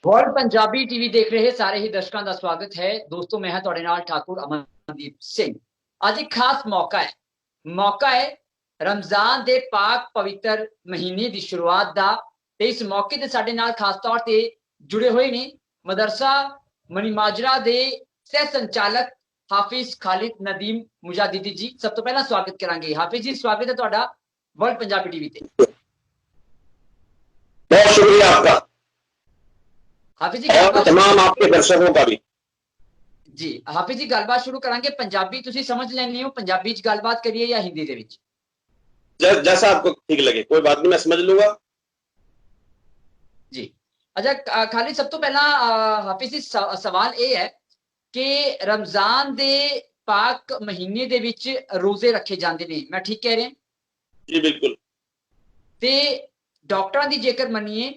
World Punjabi TV देख रहे ਸਾਰੇ ਹੀ ਦਰਸ਼ਕਾਂ ਦਾ ਸਵਾਗਤ ਹੈ ਦੋਸਤੋ। ਮੈਂ ਹਾਂ ਤੁਹਾਡੇ ਨਾਲ ਠਾਕੁਰ ਅਮਨਦੀਪ ਸਿੰਘ। ਅੱਜ ਇੱਕ ਖਾਸ ਮੌਕਾ ਹੈ ਰਮਜ਼ਾਨ ਦੇ ਪਾਕ ਪਵਿੱਤਰ ਮਹੀਨੇ ਦੀ ਸ਼ੁਰੂਆਤ ਦਾ ਤੇ ਇਸ ਮੌਕੇ ਤੇ ਸਾਡੇ ਨਾਲ ਖਾਸ ਤੌਰ ਤੇ ਜੁੜੇ ਹੋਏ ਨੇ ਮਦਰਸਾ ਮਨੀਮਾਜਰਾ ਦੇ ਸਹਿ ਸੰਚਾਲਕ ਹਾਫਿਜ਼ ਖਾਲਿਦ ਨਦੀਮ ਮੁਜਾਦਿਦੀ ਜੀ। ਸਭ ਤੋਂ ਪਹਿਲਾਂ ਸਵਾਗਤ ਕਰਾਂਗੇ ਹਾਫਿਜ਼ ਜੀ, ਸਵਾਗਤ ਹੈ ਤੁਹਾਡਾ वर्ल्ड पंजाबी टीवी ते। बहुत शुक्रिया आपका हाफिज जी और तमाम आपके दर्शकों का भी। जी हाफिज जी, गलबात शुरू करांगे। पंजाबी तुसी समझ लेनी हो, पंजाबी च गलबात करिए या हिंदी दे विच? जैसा आपको ठीक लगे, कोई बात नहीं, मैं समझ लूंगा जी। अच्छा खालिद, सब तो पहला हाफिज जी सवाल ये है कि रमजान दे पाक महीने दे विच रोजे रखे जांदे ने, मैं ठीक कह रहा? जी बिल्कुल। ते डॉक्टरां दी जेकर मन्निए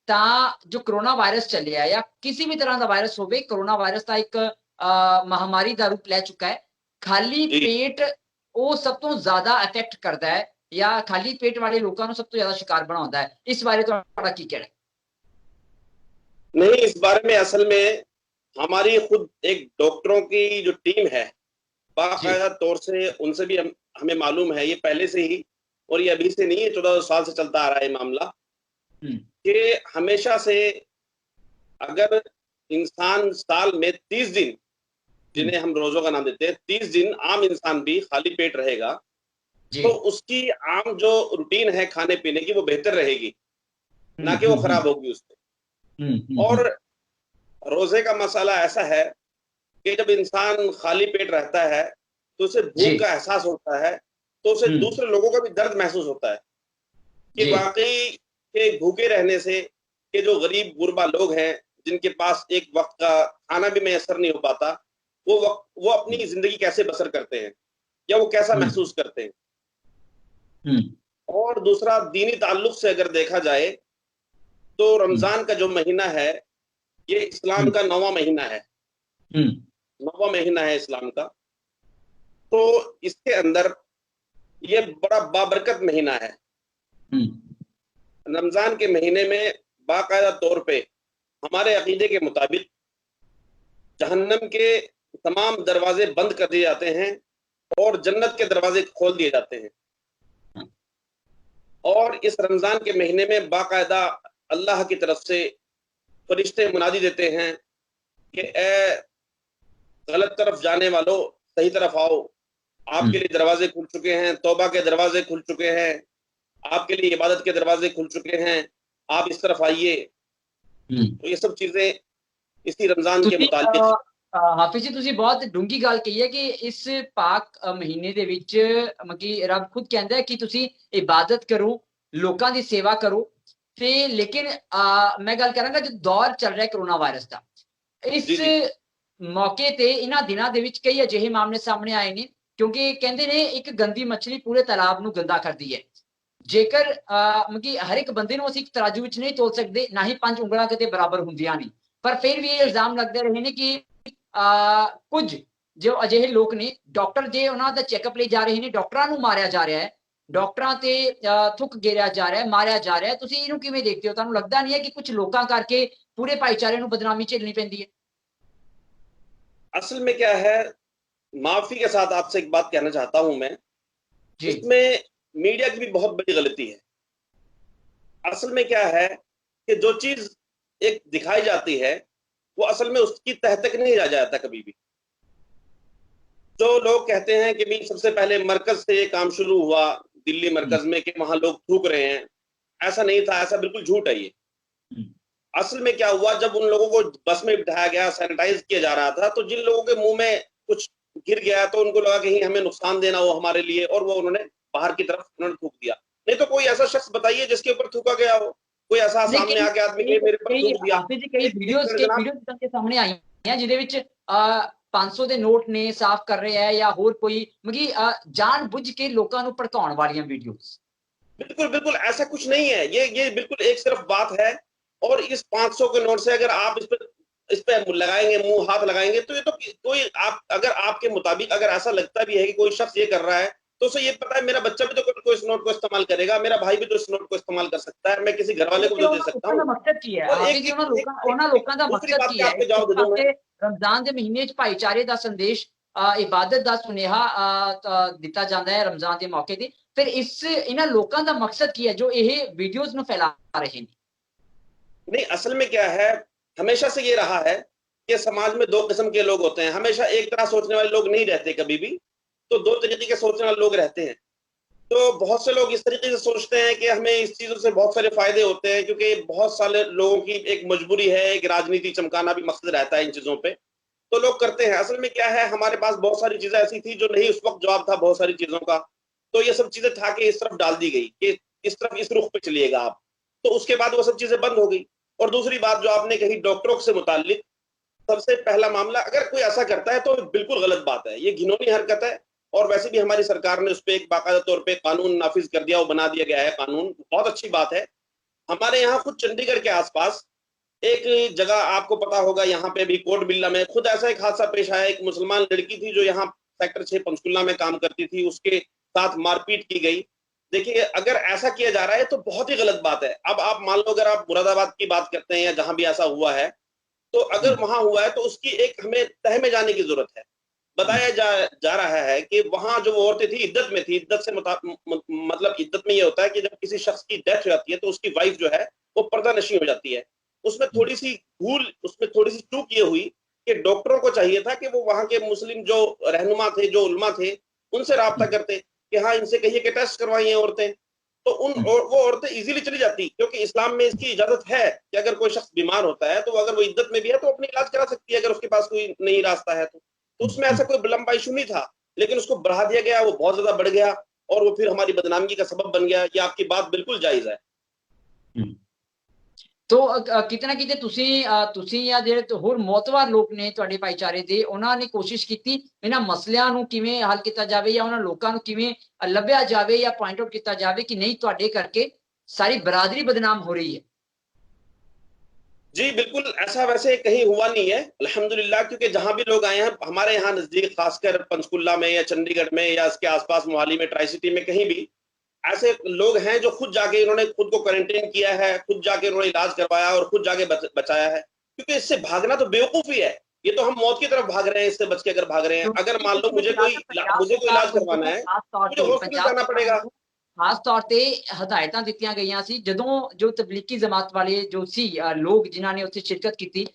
तां जो कोरोना वायरस चलिया या किसी भी तरह का वायरस होवे, कोरोना वायरस का एक महामारी का रूप ले चुका है। खाली पेट वो सब तो ज्यादा इफेक्ट करता है या खाली पेट वाले लोगों को सब तो ज्यादा शिकार बनाता है? इस बारे तुहाडा की कहना है? नहीं, इस बारे में असल में हमारी खुद एक डॉक्टरों की जो टीम है, बाकायदा तौर से उनसे भी हमें मालूम है, ये पहले से ही, और ये अभी से नहीं है, 14 साल से चलता आ रहा है मामला, कि हमेशा से अगर इंसान साल में 30 दिन, जिन्हें हम रोजों का नाम देते हैं, 30 दिन आम इंसान भी खाली पेट रहेगा तो उसकी आम जो रूटीन है खाने पीने की वो बेहतर रहेगी, ना कि वो खराब होगी उससे। और रोजे का मसाला ऐसा है कि जब इंसान खाली पेट रहता है तो उसे भूख का एहसास होता है, तो उसे दूसरे लोगों का भी दर्द महसूस होता है कि वाकई के भूखे रहने से के जो गरीब गुरबा लोग हैं जिनके पास एक वक्त का खाना भी मैसर नहीं हो पाता, वो अपनी जिंदगी कैसे बसर करते हैं या वो कैसा महसूस करते हैं। और दूसरा, दीनी ताल्लुक से अगर देखा जाए तो रमजान का जो महीना है ये इस्लाम का 9वां महीना है, 9वां महीना है इस्लाम का। तो इसके अंदर ये बड़ा बाबरकत महीना है। रमजान के महीने में बाकायदा तौर पे हमारे अकीदे के मुताबिक जहन्नम के तमाम दरवाजे बंद कर दिए जाते हैं और जन्नत के दरवाजे खोल दिए जाते हैं। और इस रमजान के महीने में बाकायदा अल्लाह की तरफ से फरिश्ते मुनादी देते हैं कि ए गलत तरफ जाने वालों, सही तरफ आओ, आपके लिए दरवाजे खुल चुके हैं, तौबा के दरवाजे खुल चुके हैं, आपके लिए इबादत के दरवाजे खुल चुके हैं, आप इस तरफ आइए। तो ये सब चीजें इसी रमजान के मुताबिक। हाफिज जी, तुसी बहुत डूंगी गल कही है कि इस पाक महीने दे विच मतलब रब खुद कहंदा है कि तुसी इबादत करो, लोकां दी सेवा करो। ते लेकिन मैं गल करांगा जो दौर चल रहा है कोरोना वायरस का, इस मौके ते इन्हां दिनां दे विच कई अजिहे मामले सामने आए ने, क्योंकि कहंदे ने एक गंदी मछली पूरे तालाब नूं गंदा करदी है। जेकर मतलब हर एक बंदे नूं असीं एक तराजू विच नहीं तोल सकदे, ना ही 5 उंगलां किते बराबर हुंदियां नहीं, पर फिर भी ये इल्जाम लगदे रहे ने कि कुछ जो अजिहे लोग ने, डॉक्टर जे उन्हां दा चैकअप ले जा रहे ने, डॉक्टरां नूं मारिया जा रहा है, डॉक्टरां ते थुक गेरिया जा रहा है, मारिया जा रहा है। तुसीं इहनूं किवें देखदे हो? तुहानूं लगदा नहीं है कि कुछ लोकां करके पूरे भाईचारे नूं बदनामी झेलनी पैंदी है? असल में क्या है, माफी के साथ आपसे एक बात कहना चाहता हूं मैं, इसमें मीडिया की भी बहुत बड़ी गलती है। असल में क्या है कि जो चीज एक दिखाई जाती है वो असल में उसकी तह तक नहीं जा जाता कभी भी। जो लोग कहते हैं कि भी सबसे पहले मरकज से ये काम शुरू हुआ, दिल्ली मरकज में, कि वहां लोग थूक रहे हैं, ऐसा नहीं था, ऐसा बिल्कुल झूठ है ये। असल में क्या हुआ, जब उन लोगों को बस में बिठाया गया, सैनिटाइज किया जा रहा था, तो जिन लोगों के मुंह में कुछ गिर गया तो उनको लगा कि हमें नुकसान देना हो हमारे लिए, और वो उन्होंने बाहर की तरफ उन्होंने थूक दिया। नहीं तो कोई ऐसा शख्स बताइए जिसके ऊपर थूका गया हो, कोई ऐसा सामने आके आदमी के मेरे पर थूक दिया। कई वीडियोस सामने आई हैं जिहदे विच 500 ਦੇ ਨੋਟ ਨੇ ਸਾਫ਼ ਕਰ ਰਹੇ ਹੈ या होर कोई मतलब जान बुझ के लोगों को भड़काउण वालियां वीडियोस। बिल्कुल बिल्कुल ऐसा कुछ नहीं है, ये बिल्कुल एक सिर्फ बात है। और इस 500 के नोट से अगर आप इस पे लगाएंगे, मुंह हाथ लगाएंगे, तो ये तो कोई, आप अगर आपके मुताबिक अगर ऐसा लगता भी है कि कोई शख्स ये कर रहा है तो उसे ये पता है मेरा बच्चा भी तो इस नोट को इस्तेमाल करेगा, मेरा भाई भी तो इस नोट को इस्तेमाल कर सकता है, मैं किसी घर वाले को भी तो दे सकता हूँ। मकसद की है और आपके जी ਉਹਨਾਂ ਲੋਕਾਂ ਦਾ दूसरी मकसद बात की का है आपको एक जवाब दे दूं मैं। पासे रमजान ਦੇ ਮਹੀਨੇ 'ਚ ਭਾਈਚਾਰੇ ਦਾ ਸੰਦੇਸ਼ ਇਬਾਦਤ ਦਾ ਸੁਨੇਹਾ ਦਿੱਤਾ ਜਾਂਦਾ ਹੈ ਰਮਜ਼ਾਨ ਦੇ ਮੌਕੇ ਤੇ ਫਿਰ ਇਹਨਾਂ ਲੋਕਾਂ ਦਾ ਮਕਸਦ ਕੀ ਹੈ ਜੋ ਇਹ ਵੀਡੀਓਜ਼ ਨੂੰ ਫੈਲਾ ਰਹੇ ਨੇ नहीं, असल में क्या है, हमेशा से ये रहा है कि समाज में दो किस्म के लोग होते हैं, हमेशा एक तरह सोचने वाले लोग नहीं रहते कभी भी, तो दो तरीके के सोचने वाले लोग रहते हैं। तो बहुत से लोग इस तरीके से सोचते हैं कि हमें इस चीजों से बहुत सारे फायदे होते हैं, क्योंकि बहुत सारे लोगों की एक मजबूरी है, एक राजनीति चमकाना भी मकसद रहता है इन चीजों पे, तो लोग करते हैं। असल में क्या है, हमारे पास बहुत सारी चीजें ऐसी थी जो नहीं उस वक्त जवाब था बहुत सारी चीजों का, तो ये सब चीजें था कि इस तरफ डाल दी गई कि इस तरफ इस रुख पे चलिएगा आप, तो उसके बाद वो सब चीजें बंद हो गई। और दूसरी बात जो आपने कही डॉक्टरों से मुतालिक, सबसे पहला मामला, अगर कोई ऐसा करता है तो बिल्कुल गलत बात है, ये घिनौनी हरकत है। और वैसे भी हमारी सरकार ने उस पर एक बाकायदा तौर पे कानून नाफिज कर दिया, वो बना दिया गया है कानून, बहुत अच्छी बात है। हमारे यहाँ खुद चंडीगढ़ के आसपास एक जगह आपको पता होगा, यहाँ पे भी कोट बिल्ला में खुद ऐसा एक हादसा पेश आया। एक मुसलमान लड़की थी जो यहाँ सेक्टर 6 पंचकुला में काम करती थी, उसके साथ मारपीट की गई। देखिए, अगर ऐसा किया जा रहा है तो बहुत ही गलत बात है। अब आप मान लो, अगर आप मुरादाबाद की बात करते हैं या जहां भी ऐसा हुआ है, तो अगर वहां हुआ है तो उसकी एक हमें तह में जाने की जरूरत है। बताया जा रहा है कि वहां जो औरतें थी इद्दत में थी। इद्दत से मतलब इद्दत में ये होता है कि जब किसी शख्स की डेथ हो जाती है तो उसकी वाइफ जो है वो पर्दा नशी हो जाती है। उसमें थोड़ी सी भूल, उसमें थोड़ी सी चूक ये हुई कि डॉक्टरों को चाहिए था कि वो वहां के मुस्लिम जो रहनुमा थे, जो उलमा थे, उनसे राब्ता करते कि हाँ, इनसे कहिए कि टेस्ट करवाइए औरतें, तो वो औरतें इजीली चली जाती, क्योंकि इस्लाम में इसकी इजाजत है कि अगर कोई शख्स बीमार होता है तो अगर वो इद्दत में भी है तो अपनी इलाज करा सकती है, अगर उसके पास कोई नई रास्ता है तो उसमें ऐसा कोई लंबा इशू नहीं था। लेकिन उसको बढ़ा दिया गया, वो बहुत ज्यादा बढ़ गया और वो फिर हमारी बदनामी का सबब बन गया। ये आपकी बात बिल्कुल जायज है। तो कितना किते ਤੁਸੀਂ ਜਾਂ ਜਿਹੜੇ ਹੋਰ ਮੌਤਵਾਰ ਲੋਕ ਨੇ ਤੁਹਾਡੇ ਭਾਈਚਾਰੇ ਦੇ ਉਹਨਾਂ ਨੇ ਕੋਸ਼ਿਸ਼ ਕੀਤੀ ਇਹਨਾਂ ਮਸਲਿਆਂ ਨੂੰ ਕਿਵੇਂ ਹੱਲ ਕੀਤਾ ਜਾਵੇ ਜਾਂ ਉਹਨਾਂ ਲੋਕਾਂ ਨੂੰ ਕਿਵੇਂ ਲੱਭਿਆ ਜਾਵੇ ਜਾਂ ਪੁਆਇੰਟ ਆਊਟ ਕੀਤਾ ਜਾਵੇ ਕਿ नहीं ਤੁਹਾਡੇ करके सारी बरादरी बदनाम हो रही है। जी बिल्कुल, ऐसा वैसे कहीं हुआ नहीं है अल्हम्दुलिल्लाह, क्योंकि जहां भी लोग आए हैं हमारे यहाँ नजदीक, खासकर पंचकुला में या चंडीगढ़ में या इसके आसपास मोहाली में, ट्राई सिटी में, कहीं भी ऐसे लोग हैं जो खुद जाके इन्होंने खुद को क्वारंटाइन किया है, खुद जाके उन्होंने इलाज करवाया और खुद जाके बचाया है। क्योंकि इससे भागना तो बेवकूफी है, ये तो हम मौत की तरफ भाग रहे हैं, इससे बच के अगर भाग रहे हैं। अगर मान लो मुझे कोई इलाज करवाना है, मुझे हॉस्पिटल जाना पड़ेगा। खास तौर ਤੇ ਹਦਾਇਤਾਂ ਦਿੱਤੀਆਂ ਗਈਆਂ ਸੀ ਜਦੋਂ ਜੋ ਤਬਲੀਗੀ ਜਮਾਤ ਵਾਲੇ ਜੋ ਸੀ ਲੋਕ ਜਿਨ੍ਹਾਂ ਨੇ ਉੱਥੇ ਸ਼ਿਰਕਤ ਕੀਤੀ,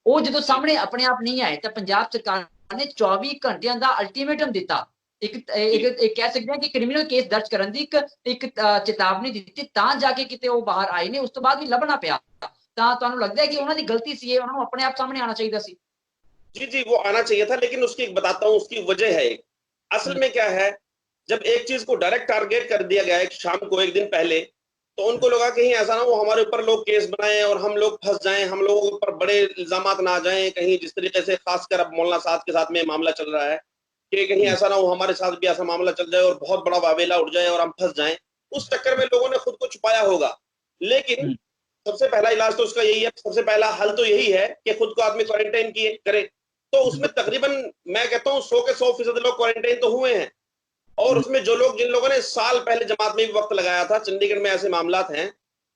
ਉਹ ਜਦੋਂ ਸਾਹਮਣੇ ਆਪਣੇ ਆਪ ਨਹੀਂ ਆਏ ਤਾਂ ਪੰਜਾਬ ਸਰਕਾਰ ਨੇ 24 ਘੰਟਿਆਂ ਦਾ ਅਲਟੀਮੇਟਮ ਦਿੱਤਾ। ਇੱਕ ਕਹਿ ਸਕਦੇ ਹਾਂ ਕਿ ਕ੍ਰਿਮੀਨਲ ਕੇਸ ਦਰਜ ਕਰਨ ਦੀ ਇੱਕ ਚੇਤਾਵਨੀ ਦਿੱਤੀ, ਤਾਂ ਜਾ ਕੇ ਕਿਤੇ ਉਹ ਬਾਹਰ ਆਏ ਨੇ। ਉਸ ਤੋਂ ਬਾਅਦ ਵੀ ਲੱਭਣਾ ਪਿਆ। ਤਾਂ ਤੁਹਾਨੂੰ ਲੱਗਦਾ ਹੈ ਕਿ ਉਹਨਾਂ ਦੀ ਗਲਤੀ ਸੀ, ਉਹਨਾਂ ਨੂੰ ਆਪਣੇ ਆਪ ਸਾਹਮਣੇ आना चाहिए ਸੀ? जी जी, वो आना चाहिए था, लेकिन उसकी बताता हूँ उसकी वजह है। असल में क्या है, जब एक चीज को डायरेक्ट टारगेट कर दिया गया है शाम को एक दिन पहले, तो उनको लगा कहीं ऐसा ना वो हमारे ऊपर लोग केस बनाए और हम लोग फंस जाएं, हम लोगों के ऊपर बड़े इल्जामात ना आ जाएं कहीं, जिस तरीके से खासकर अब मौलाना साद के साथ में मामला चल रहा है कि कहीं ऐसा ना हो हमारे साथ भी ऐसा मामला चल जाए और बहुत बड़ा वावेला उठ जाए और हम फंस जाएं। उस चक्कर में लोगों ने खुद को छुपाया होगा। लेकिन सबसे पहला इलाज तो उसका यही है, सबसे पहला हल तो यही है कि खुद को आदमी क्वारंटाइन करे। तो उसमें तकरीबन मैं कहता हूँ 100 के 100% लोग क्वारंटाइन तो हुए हैं। और उसमें जो लोग, जिन लोगों ने साल पहले जमात में भी वक्त लगाया था, चंडीगढ़ में ऐसे मामलात हैं,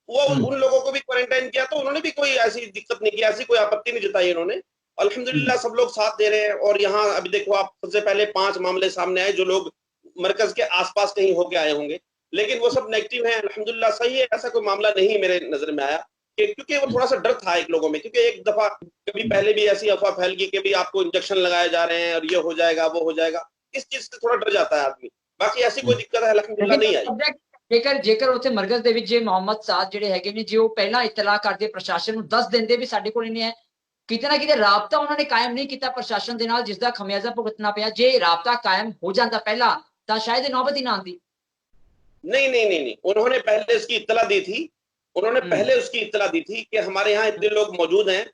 वो उन लोगों को भी क्वारंटाइन किया, तो उन्होंने भी कोई ऐसी दिक्कत नहीं की, ऐसी कोई आपत्ति नहीं जताई उन्होंने। अल्हम्दुलिल्लाह सब लोग साथ दे रहे हैं। और यहाँ अभी देखो आप, सबसे पहले 5 मामले सामने आए जो लोग मरकज के आसपास कहीं होके आए होंगे, लेकिन वो सब नेगेटिव हैं। अल्हम्दुलिल्लाह सही है, ऐसा कोई मामला नहीं मेरे नजर में आया क्योंकि वो थोड़ा सा डर था एक लोगों में, क्योंकि एक दफा कभी पहले भी ऐसी अफवाह फैल गई कि भी आपको इंजेक्शन लगाए जा रहे हैं और ये हो जाएगा वो हो जाएगा, इस चीज से थोड़ा डर जाता है आदमी। बाकी ऐसी कोई दिक्कत है अल्हम्दुलिल्लाह नहीं आई। ਜੇਕਰ ਉੱਥੇ ਮਰਕਜ਼ ਦੇ ਵਿੱਚ ਜੇ ਮੁਹੰਮਦ ਸਾਦ ਜਿਹੜੇ ਹੈਗੇ ਨੇ, ਜੇ ਉਹ ਪਹਿਲਾਂ ਇਤਲਾਹ ਕਰਦੇ ਪ੍ਰਸ਼ਾਸਨ ਨੂੰ, ਦੱਸ ਦਿੰਦੇ ਵੀ ਸਾਡੇ ਕੋਲ ਨਹੀਂ ਹੈ, ਕਿਤੇ ਨਾ ਕਿਤੇ ਰਾਬਤਾ ਉਹਨਾਂ ਨੇ ਕਾਇਮ ਨਹੀਂ ਕੀਤਾ ਪ੍ਰਸ਼ਾਸਨ ਦੇ ਨਾਲ, ਜਿਸ ਦਾ ਖਮਿਆਜ਼ਾ ਭੁਗਤਣਾ ਪਿਆ। ਜੇ ਰਾਬਤਾ ਕਾਇਮ ਹੋ ਜਾਂਦਾ ਪਹਿਲਾਂ ਤਾਂ ਸ਼ਾਇਦ ਇਹ ਨੌਬਤ ਹੀ ਨਾ ਆਉਂਦੀ। नहीं नहीं नहीं नहीं, उन्होंने पहले इसकी इत्तला दी थी। उन्होंने पहले उसकी इत्तला दी थी कि हमारे यहाँ इतने लोग मौजूद हैं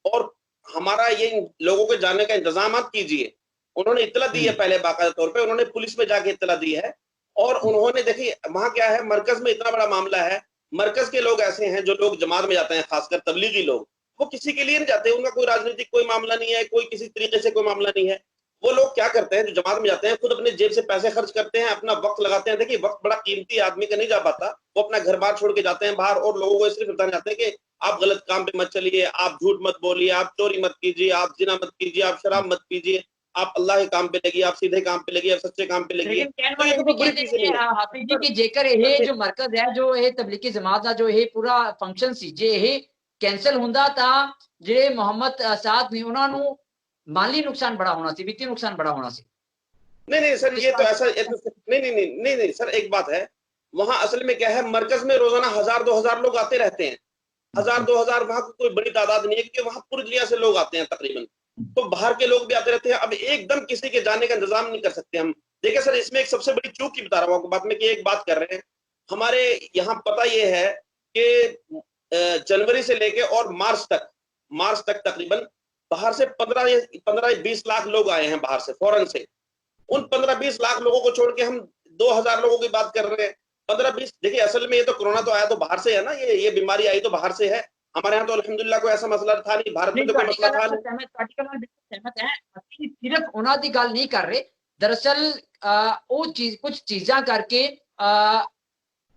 और हमारा ये लोगों के जाने का इंतजाम आप कीजिए। उन्होंने इत्तला दी है पहले, बाकायदा तौर पे उन्होंने पुलिस में जाके इत्तला दी है। और उन्होंने देखिए वहां क्या है, मरकज में इतना बड़ा मामला है, मरकज के लोग ऐसे हैं जो लोग जमात में जाते हैं, खासकर तबलीगी लोग, वो किसी के लिए नहीं जाते, उनका कोई राजनीतिक कोई मामला नहीं है, कोई किसी तरीके से कोई मामला नहीं है। वो लोग क्या करते हैं, जो जमात में जाते हैं, खुद अपने जेब से पैसे खर्च करते हैं, अपना वक्त लगाते हैं। देखिए वक्त बड़ा कीमती है, आदमी का नहीं जा पाता। वो अपना घर बार छोड़ के जाते हैं बाहर, और लोगों को सिर्फ बताने जाते हैं कि आप गलत काम पे मत चलिए, आप झूठ मत बोलिए, आप चोरी मत कीजिए, आप जिना मत कीजिए, आप शराब मत पीजिए, आप अल्लाह के काम पे लगिए, आप सीधे काम पे लगिए, आप सच्चे काम पे लगिए। लेकिन कहने तो वाले ये तो भी उनको बुरी कहते चीजें ने नहीं है। हाफिज जी पर कि जेकर ਇਹ ਜੋ ਮਰਕਜ਼ ਹੈ, ਜੋ ਇਹ ਤਬਲੀਗੀ ਜਮਾਤ ਦਾ ਜੋ ਇਹ ਪੂਰਾ ਫੰਕਸ਼ਨ ਸੀ, ਜੇ ਇਹ ਕੈਂਸਲ ਹੁੰਦਾ ਤਾਂ ਜਿਹੜੇ ਮੁਹੰਮਦ ਆਸਾਦ ਨੇ ਉਹਨਾਂ ਨੂੰ ਮਾਲੀ ਨੁਕਸਾਨ ਬੜਾ ਹੋਣਾ ਸੀ, ਵਿੱਤੀ ਨੁਕਸਾਨ बड़ा होना ਸੀ। नहीं नहीं सर, इस ये तो बात ऐसा नहीं नहीं नहीं नहीं नहीं सर, एक बात है, वहां असल में क्या है, मरकज में रोजाना 1000-2000 लोग आते रहते हैं। 1000-2000 वहां कोई बड़ी तादाद नहीं है, क्योंकि वहां पूरी दुनिया से लोग आते हैं तकरीबन। तो बाहर के लोग भी आते रहते हैं। अब एकदम किसी के जाने का इंतजाम नहीं कर सकते हम। देखिए सर, इसमें एक सबसे बड़ी चूक की बता रहा हूँ आपको बात में, कि एक बात कर रहे हैं हमारे यहाँ, पता ये है कि जनवरी से लेके और मार्च तक तकरीबन बाहर से 15-20 लाख लोग आए हैं बाहर से, फॉरेन से। उन 15-20 लाख लोगों को छोड़ के हम 2000 लोगों की बात कर रहे हैं। 15-20, देखिए असल में ये तो कोरोना तो आया तो बाहर से है ना, ये बीमारी आई तो बाहर से है। हमारे यहाँ तो अल्हम्दुलिल्लाह कोई ऐसा मसला था नहीं, भारत में तो कोई मसला था नहीं। सहमत है, ਅਸੀਂ ਸਿਰਫ ਉਹਨਾਂ ਦੀ ਗੱਲ ਨਹੀਂ ਕਰ ਰਹੇ। ਦਰਅਸਲ ਉਹ ਚੀਜ਼ ਕੁਝ ਚੀਜ਼ਾਂ ਕਰਕੇ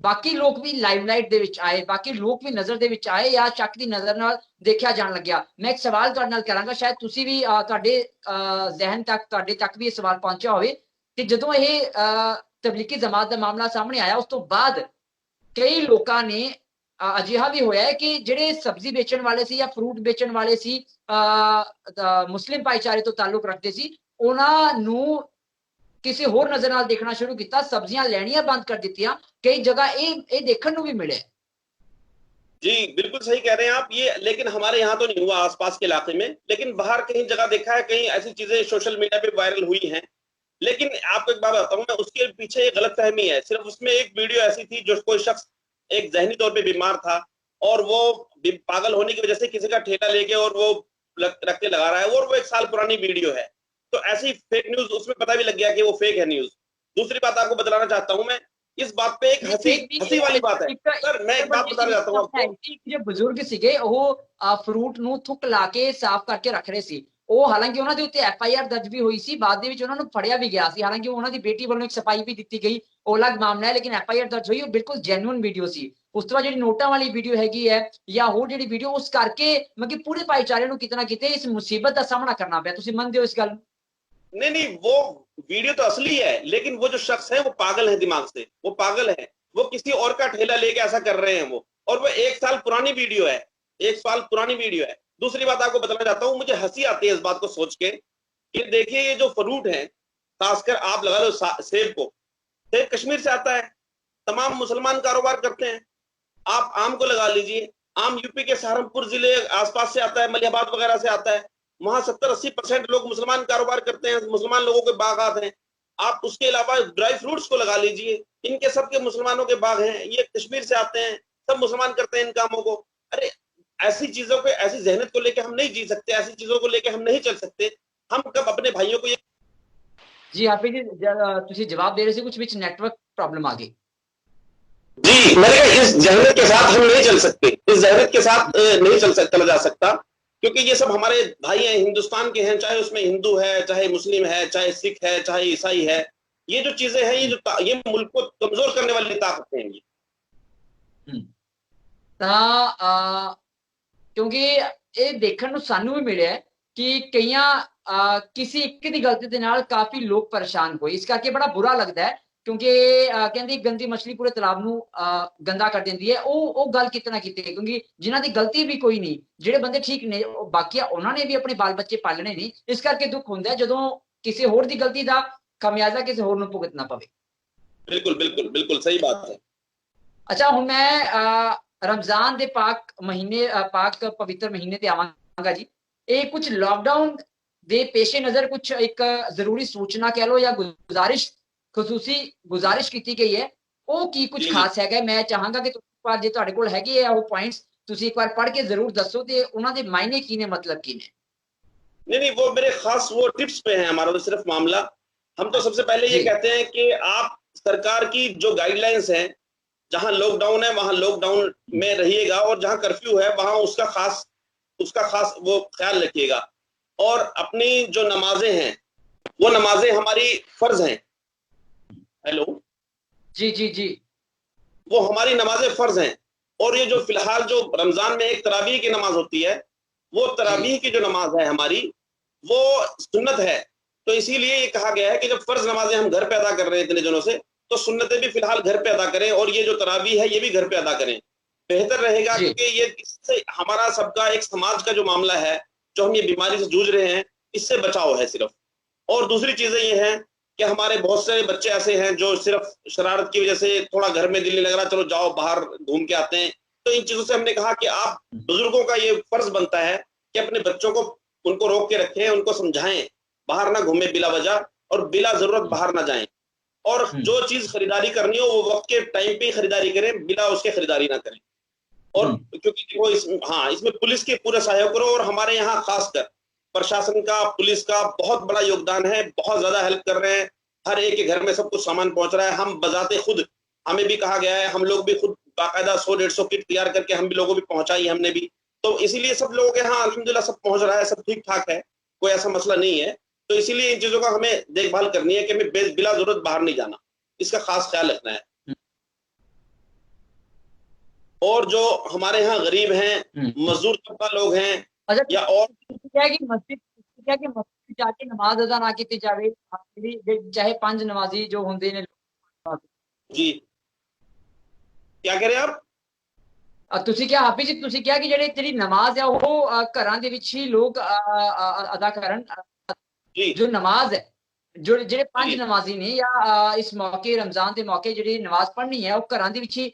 ਬਾਕੀ ਲੋਕ ਵੀ ਲਾਈਮਲਾਈਟ ਦੇ ਵਿੱਚ ਆਏ, ਬਾਕੀ ਲੋਕ ਵੀ ਨਜ਼ਰ ਦੇ ਵਿੱਚ ਆਏ ਜਾਂ ਸ਼ੱਕ ਦੀ ਨਜ਼ਰ ਨਾਲ ਦੇਖਿਆ ਜਾਣ ਲੱਗਿਆ। ਮੈਂ ਇੱਕ ਸਵਾਲ ਤੁਹਾਡੇ ਨਾਲ ਕਰਾਂਗਾ, ਸ਼ਾਇਦ ਤੁਸੀਂ ਵੀ ਤੁਹਾਡੇ ਜ਼ਿਹਨ ਤੱਕ, ਤੁਹਾਡੇ ਤੱਕ ਵੀ ਇਹ ਸਵਾਲ ਪਹੁੰਚਿਆ ਹੋਵੇ ਕਿ ਜਦੋਂ ਇਹ ਤਬਲੀਗੀ ਜਮਾਤ ਦਾ ਮਾਮਲਾ ਸਾਹਮਣੇ ਆਇਆ, ਉਸ ਤੋਂ ਬਾਅਦ ਕਈ ਲੋਕਾਂ ਨੇ ਅਜਿਹਾ ਵੀ ਹੋਇਆ ਹੈ ਕਿ ਜਿਹੜੇ ਸਬਜ਼ੀ ਵੇਚਣ ਵਾਲੇ ਸੀ ਜਾਂ ਫਰੂਟ ਵੇਚਣ ਵਾਲੇ ਸੀ, ਮੁਸਲਿਮ ਭਾਈਚਾਰੇ ਤੋਂ ਤਾਲੁਕ ਰੱਖਦੇ ਸੀ, ਉਹਨਾਂ ਨੂੰ ਕਿਸੇ ਹੋਰ ਨਜ਼ਰ ਨਾਲ ਦੇਖਣਾ ਸ਼ੁਰੂ ਕੀਤਾ, ਸਬਜ਼ੀਆਂ ਲੈਣੀਆਂ ਬੰਦ ਕਰ ਦਿੱਤੀਆਂ। कई जगह ये देखने को भी मिले। जी बिल्कुल सही कह रहे हैं आप ये, लेकिन हमारे यहाँ तो नहीं हुआ, आसपास के इलाके में। लेकिन बाहर कहीं जगह देखा है, कहीं ऐसी चीजें सोशल मीडिया पे वायरल हुई हैं। लेकिन आपको एक बात बताता हूँ मैं, उसके पीछे एक गलतफहमी है। सिर्फ उसमें एक वीडियो ऐसी थी जो कोई शख्स एक जहनी तौर पे बीमार था, और वो पागल होने की वजह से किसी का ठेला लेके और वो रखते लगा रहा है, और वो 1 साल पुरानी वीडियो है। तो ऐसी फेक न्यूज, उसमें पता भी लग गया कि वो फेक है न्यूज। दूसरी बात आपको बतलाना चाहता हूँ मैं, इस बात पे एक हंसी वाली बात है सर, मैं एक बात बताना चाहता हूँ आपको। जो बुजुर्ग ਸੀਗੇ ਉਹ ਫਰੂਟ ਨੂੰ ਥੁੱਕ ਲਾ ਕੇ ਸਾਫ਼ ਕਰਕੇ ਰੱਖ ਰਹੇ ਸੀ। ਉਹ ਹਾਲਾਂਕਿ ਉਹਨਾਂ ਦੇ ਉੱਤੇ FIR ਦਰਜ ਵੀ ਹੋਈ ਸੀ, ਬਾਅਦ ਦੇ ਵਿੱਚ ਉਹਨਾਂ ਨੂੰ ਫੜਿਆ ਵੀ ਗਿਆ ਸੀ। ਹਾਲਾਂਕਿ ਉਹਨਾਂ ਦੀ ਬੇਟੀ ਵੱਲੋਂ ਇੱਕ ਸਫਾਈ ਵੀ ਦਿੱਤੀ ਗਈ, ਉਹ ਅਲੱਗ ਮਾਮਲਾ ਹੈ, ਲੇਕਿਨ FIR ਦਰਜ ਹੋਈ, ਉਹ ਬਿਲਕੁਲ ਜੈਨੂਇਨ ਵੀਡੀਓ ਸੀ। ਉਸ ਤੋਂ ਬਾਅਦ ਜਿਹੜੀ ਨੋਟਾਂ ਵਾਲੀ ਵੀਡੀਓ ਹੈਗੀ ਹੈ ਜਾਂ ਹੋਰ ਜਿਹੜੀ ਵੀਡੀਓ, ਉਸ ਕਰਕੇ ਮਤਲਬ ਪੂਰੇ ਭਾਈਚਾਰੇ ਨੂੰ ਕਿਤੇ ਨਾ ਕਿਤੇ ਇਸ ਮੁਸੀਬਤ ਦਾ ਸਾਹਮਣਾ ਕਰਨਾ ਪਿਆ। ਤੁਸੀਂ ਮੰਨਦੇ ਹੋ ਇਸ ਗੱਲ ਨੂੰ? नहीं, वो वीडियो तो असली है, लेकिन वो जो शख्स है वो पागल है, दिमाग से वो पागल है। वो किसी और का ठेला लेके ऐसा कर रहे हैं वो, और वो 1 साल पुरानी वीडियो है, 1 साल पुरानी वीडियो है। दूसरी बात आपको बताना चाहता हूँ, मुझे हंसी आती है इस बात को सोच के कि देखिए ये जो फ्रूट है, खासकर आप लगा लो सेब को, सेब कश्मीर से आता है, तमाम मुसलमान कारोबार करते हैं। आप आम को लगा लीजिए, आम यूपी के सहारनपुर जिले आसपास से आता है, मलिहाबाद वगैरह से आता है। वहां 70-80% लोग मुसलमान कारोबार करते हैं, मुसलमान लोगों के बागात हैं। आप उसके अलावा ड्राई फ्रूट्स को लगा लीजिए, इनके सबके मुसलमानों के बाग हैं, ये कश्मीर से आते हैं, सब मुसलमान करते हैं इन कामों को। अरे ऐसी चीजों को, ऐसी जहनीत को लेके हम नहीं जी सकते, ऐसी चीजों को लेके हम नहीं चल सकते। हम कब अपने भाइयों को ये जी हाफिज जी, ਤੁਸੀਂ जवाब दे रहे थे, कुछ बीच नेटवर्क प्रॉब्लम आ गई। जी मैंने कहा इस जहनीत के साथ हम नहीं चल सकते, इस जहनीत के साथ नहीं चला जा सकता, क्योंकि ये सब हमारे भाई हैं, हिंदुस्तान के हैं, चाहे उसमें हिंदू है, चाहे मुस्लिम है, चाहे सिख है, चाहे ईसाई है। ये जो चीजें हैं, ये मुल्क को कमजोर करने वाली ताकतें हैं ये। ਤਾਂ ਕਿਉਂਕਿ ਇਹ ਦੇਖਣ ਨੂੰ ਸਾਨੂੰ ਵੀ ਮਿਲਿਆ ਕਿ ਕਈਆਂ ਕਿਸੇ ਇੱਕ ਦੀ ਗਲਤੀ ਦੇ ਨਾਲ ਕਾਫੀ ਲੋਕ ਪਰੇਸ਼ਾਨ ਹੋਏ। ਇਸ ਕਰਕੇ ਬੜਾ ਬੁਰਾ ਲੱਗਦਾ ਹੈ, ਕਿਉਂਕਿ ਕਹਿੰਦੀ ਗੰਦੀ ਮਛਲੀ ਪੂਰੇ ਤਲਾਬ ਨੂੰ ਗੰਦਾ ਕਰ ਦਿੰਦੀ ਹੈ। ਉਹ ਗੱਲ ਕਿਤੇ ਨਾ ਕਿਤੇ, ਕਿਉਂਕਿ ਜਿਨ੍ਹਾਂ ਦੀ ਗਲਤੀ ਵੀ ਕੋਈ ਨਹੀਂ, ਜਿਹੜੇ ਬੰਦੇ ਠੀਕ ਨੇ, ਬਾਕੀ ਉਹਨਾਂ ਨੇ ਵੀ ਆਪਣੇ ਬਾਲ ਬੱਚੇ ਪਾਲਣੇ ਨੇ। ਇਸ ਕਰਕੇ ਦੁੱਖ ਹੁੰਦਾ ਜਦੋਂ ਕਿਸੇ ਹੋਰ ਦੀ ਗਲਤੀ ਦਾ ਖਾਮਿਆਜ਼ਾ ਕਿਸੇ ਹੋਰ ਨੂੰ ਭੁਗਤਣਾ ਪਵੇ। ਬਿਲਕੁਲ ਬਿਲकुल बिल्कुल सही बात है। ਅੱਛਾ, ਹੁਣ ਮੈਂ रमजान दे पाक महीने, पाक पवित्र महीने ते आवांगा जी। ਇਹ ਕੁਝ ਲੌਕਡਾਊਨ ਦੇ ਪੇਸ਼ੇ ਨਜ਼ਰ ਕੁਝ ਇੱਕ ਜ਼ਰੂਰੀ ਸੂਚਨਾ ਕਹਿ ਲੋ ਜਾਂ ਗੁਜ਼ਾਰਿਸ਼, ਖਸੂਸੀ ਗੁਜ਼ਾਰਿਸ਼ ਕੀਤੀ ਗਈ ਹੈ, ਉਹ ਕੀ ਕੁਝ ਖਾਸ ਹੈਗਾ? ਮੈਂ ਚਾਹਾਂਗਾ ਕਿ ਤੁਸੀਂ ਇੱਕ ਵਾਰ, ਜੇ ਤੁਹਾਡੇ ਕੋਲ ਹੈਗੇ ਆ ਉਹ ਪੁਆਇੰਟਸ, ਤੁਸੀਂ ਇੱਕ ਵਾਰ ਪੜ੍ਹ ਕੇ ਜ਼ਰੂਰ ਦੱਸੋ ਤੇ ਉਹਨਾਂ ਦੇ ਮਾਇਨੇ ਕੀ ਨੇ, मतलब ਕੀ ਨੇ। नहीं, वो मेरे खास वो टिप्स पे है हमारा तो सिर्फ मामला। हम तो सबसे पहले ये कहते हैं कि आप सरकार की जो गाइडलाइंस हैं, जहां लॉकडाउन है वहां लॉकडाउन में रहिएगा, और जहां कर्फ्यू है वहां उसका खास वो ख्याल रखिएगा। और अपनी जो नमाजें हैं वो नमाजें हमारी फर्ज हैं। हेलो, जी जी जी। वो हमारी नमाजें फर्ज हैं। और ये जो फिलहाल जो रमजान में एक तरावीह की नमाज होती है, वो जी तरावीह की जो नमाज है हमारी, वो सुन्नत है। तो इसीलिए ये कहा गया है कि जब फर्ज नमाजें हम घर पे अदा कर रहे हैं इतने दिनों से, तो सुन्नतें भी फिलहाल घर पे अदा करें, और ये जो तरावीह है ये भी घर पे अदा करें, बेहतर रहेगा। जी। क्योंकि ये इससे हमारा सबका एक समाज का जो मामला है, जो हम ये बीमारी से जूझ रहे हैं, इससे बचाव है सिर्फ। और दूसरी चीजें ये हैं कि हमारे बहुत सारे बच्चे ऐसे हैं जो सिर्फ शरारत की वजह से थोड़ा घर में दिल नहीं लग रहा, चलो जाओ बाहर घूम के आते हैं। तो इन चीजों से हमने कहा कि आप बुजुर्गों का ये फर्ज बनता है कि अपने बच्चों को, उनको रोक के रखें, उनको समझाएं, बाहर ना घूमे बिला वजह, और बिला जरूरत बाहर ना जाएं। और जो चीज खरीदारी करनी हो वो वक्त के टाइम पे ही खरीदारी करें, बिला उसके खरीदारी ना करें। और क्योंकि देखो हाँ, इसमें पुलिस के पूरे सहयोग करो, और हमारे यहाँ खासकर प्रशासन का, पुलिस का बहुत बड़ा योगदान है, बहुत ज्यादा हेल्प कर रहे हैं। हर एक के घर में सब कुछ सामान पहुंच रहा है। हम बजाते खुद, हमें भी कहा गया है, हम लोग भी खुद बाकायदा 100-150 किट तैयार करके हम भी लोगों भी पहुंचाई हमने भी। तो इसीलिए सब लोगों के यहाँ अल्हम्दुलिल्लाह सब पहुंच रहा है, सब ठीक ठाक है, कोई ऐसा मसला नहीं है। तो इसीलिए इन चीजों का हमें देखभाल करनी है कि हमें बिला जरूरत बाहर नहीं जाना, इसका खास ख्याल रखना है। और जो हमारे यहाँ गरीब हैं, मजदूर तबका लोग हैं, अच्छा, या और क्या है कि मस्जिद, क्या है कि मस्जिद जाके नमाज अदा ना की जावे, चाहे 5 नमाजी जो होंगे ने। जी, क्या कह रहे हैं आप? ਤੁਸੀਂ ਕਿਹਾ ਹਾਫਿਜ਼ ਜੀ, ਤੁਸੀਂ ਕਿਹਾ ਕਿ ਜਿਹੜੀ ਨਮਾਜ਼ ਹੈ ਉਹ ਘਰਾਂ ਦੇ ਵਿੱਚ ਹੀ ਲੋਕ ਅਦਾ ਕਰਨ। जी ਜੋ ਨਮਾਜ਼ ਹੈ, ਜਿਹੜੇ 5 जी ਨਮਾਜ਼ੀ ਨੇ ਜਾਂ ਇਸ ਮੌਕੇ ਰਮਜ਼ਾਨ ਦੇ ਮੌਕੇ ਜਿਹੜੀ ਨਮਾਜ਼ ਪੜ੍ਹਨੀ ਹੈ ਉਹ ਘਰਾਂ ਦੇ ਵਿੱਚ ਹੀ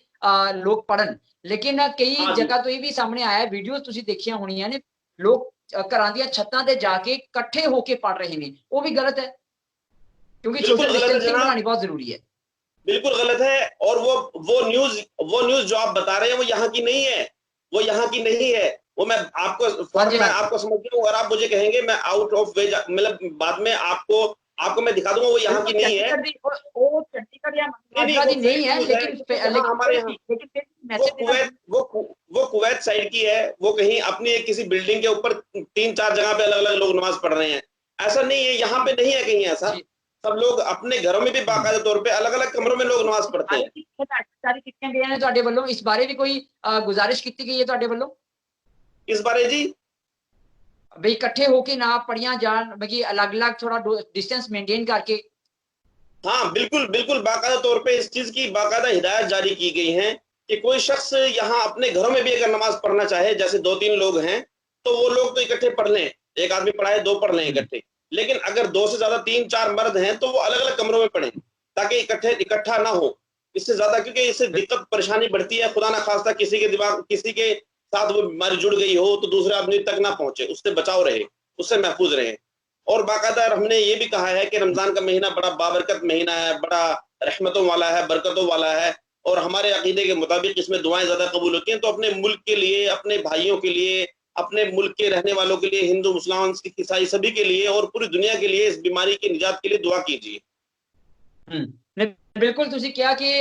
ਲੋਕ ਪੜਨ। ਲੇਕਿਨ ਕਈ हाँ जी, ਜਗ੍ਹਾ ਤੋਂ ਇਹ ਵੀ ਸਾਹਮਣੇ ਆਇਆ, ਵੀਡੀਓਜ਼ ਤੁਸੀਂ ਦੇਖੀਆਂ ਹੋਣੀਆਂ ਨੇ, ਲੋਕ ਘਰਾਂ ਦੀਆਂ ਛੱਤਾਂ ਤੇ ਜਾ ਕੇ ਇਕੱਠੇ ਹੋ ਕੇ ਪੜ ਰਹੇ ਨੇ, ਉਹ ਵੀ ਗਲਤ ਹੈ ਕਿਉਂਕਿ बिल्कुल सोशल गलत है डिस्टेंसिंग जनाब, बनानी बहुत जरूरी है। बिल्कुल गलत है। और वो न्यूज जो आप बता रहे हैं वो यहाँ की नहीं है, वो यहाँ की नहीं है। वो मैं आपको हाँ फौरन जी, मैं हाँ जी, आपको समझ गया हूँ, और आप मुझे कहेंगे मैं आउट ऑफ वे, मतलब बाद में आपको आपको मैं दिखा दूंगा वो यहाँ की बिल्कुल नहीं है। चंडीगढ़ दी वो चंडीगढ़ या नहीं नहीं, माजरा वो दी नहीं फेक है, न्यूज है, लेकिन क्योंकि यहाँ हमारे यहाँ लेकिन फिर भी वो मैसेज देना कुवैत वो कुवैत साइड की है। वो कहीं अपनी एक किसी बिल्डिंग के ऊपर 3-4 जगह पे अलग अलग लोग नमाज पढ़ रहे हैं। ऐसा नहीं है, यहाँ पे नहीं है कहीं ऐसा। जी। सब लोग अपने घरों में भी बाकायदा तौर पे अलग अलग कमरों में लोग नमाज पढ़ते हैं। ਸਾਰੀ ਕੀਤੀਆਂ ਗਈਆਂ ਨੇ ਤੁਹਾਡੇ ਵੱਲੋਂ, ਇਸ ਬਾਰੇ ਵੀ ਕੋਈ ਗੁਜ਼ਾਰਿਸ਼ ਕੀਤੀ ਗਈ ਹੈ ਤੁਹਾਡੇ ਵੱਲੋਂ इस बारे जी, ਵੀ ਇਕੱਠੇ ਹੋ ਕੇ ਨਾ ਪੜੀਆਂ ਜਾਣ, ਬल्कि ਅਲੱਗ-ਅਲੱਗ थोड़ा डिस्टेंस मेंटेन करके। हाँ बिल्कुल बिल्कुल, बाकायदा तौर पे इस चीज की बाकायदा हिदायत जारी की गई है कि कोई शख्स यहाँ अपने घरों में भी अगर नमाज पढ़ना चाहे, जैसे 2-3 लोग हैं, तो वो लोग तो इकट्ठे पढ़ लें, एक आदमी पढ़ाए 2 पढ़ लें इकट्ठे। लेकिन अगर 2 से ज्यादा 3-4 मर्द हैं तो वो अलग अलग कमरों में पढ़ें, ताकि इकट्ठा ना हो। इससे ज्यादा, क्योंकि इससे दिक्कत परेशानी बढ़ती है, खुदा ना खास्ता किसी के दिमाग, किसी के साथ वो बीमारी जुड़ गई हो तो दूसरे आदमी तक ना पहुंचे, उससे बचाव रहे, उससे महफूज रहे। और बाकायदा हमने ये भी कहा है कि रमजान का महीना बड़ा बाबरकत महीना है, बड़ा रहमतों वाला है, बरकतों वाला है, और हमारे अकीदे के मुताबिक इसमें दुआएं ज्यादा कबूल होती हैं। तो अपने मुल्क के लिए, अपने भाइयों के लिए, अपने मुल्क के रहने वालों के लिए, हिंदू मुसलमान सिख ईसाई सभी के लिए और पूरी दुनिया के लिए इस बीमारी की निजात के लिए दुआ कीजिए। नहीं, बिल्कुल ਤੁਸੀਂ ਕਿਹਾ ਕਿ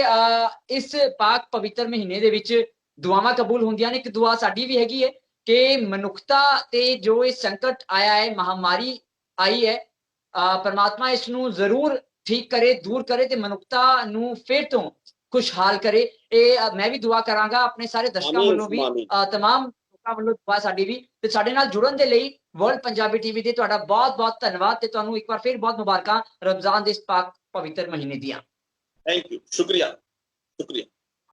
ਇਸ ਪਾਕ ਪਵਿੱਤਰ ਮਹੀਨੇ ਦੇ ਵਿੱਚ ਦੁਆਵਾਂ ਕਬੂਲ ਹੁੰਦੀਆਂ ਨੇ। ਇੱਕ ਦੁਆ ਸਾਡੀ ਵੀ ਹੈਗੀ ਹੈ ਕਿ ਮਨੁੱਖਤਾ ਤੇ ਜੋ ਇਹ ਸੰਕਟ ਆਇਆ ਹੈ, ਮਹਾਮਾਰੀ ਆਈ ਹੈ, परमात्मा इसनू जरूर ठीक करे, दूर करे ते मनुखता नू फिर तो खुशहाल करे। मैं भी दुआ करांगा अपने सारे दर्शकों आमीन ਵੱਲੋਂ भी, आमीन। तमाम ਲੋਕਾਂ ਵੱਲੋਂ ਦੁਆ ਸਾਡੀ ਵੀ। ਤੇ ਸਾਡੇ ਨਾਲ ਜੁੜਨ ਦੇ ਲਈ ਵਰਲਡ ਪੰਜਾਬੀ ਟੀਵੀ ਦੇ ਤੁਹਾਡਾ ਬਹੁਤ-ਬਹੁਤ ਧੰਨਵਾਦ ਤੇ ਤੁਹਾਨੂੰ ਇੱਕ ਵਾਰ ਫਿਰ ਬਹੁਤ ਮੁਬਾਰਕਾਂ ਰਮਜ਼ਾਨ ਦੇ ਇਸ ਪਾਕ ਪਵਿੱਤਰ ਮਹੀਨੇ ਦੀਆਂ। थैंक यू, शुक्रिया शुक्रिया।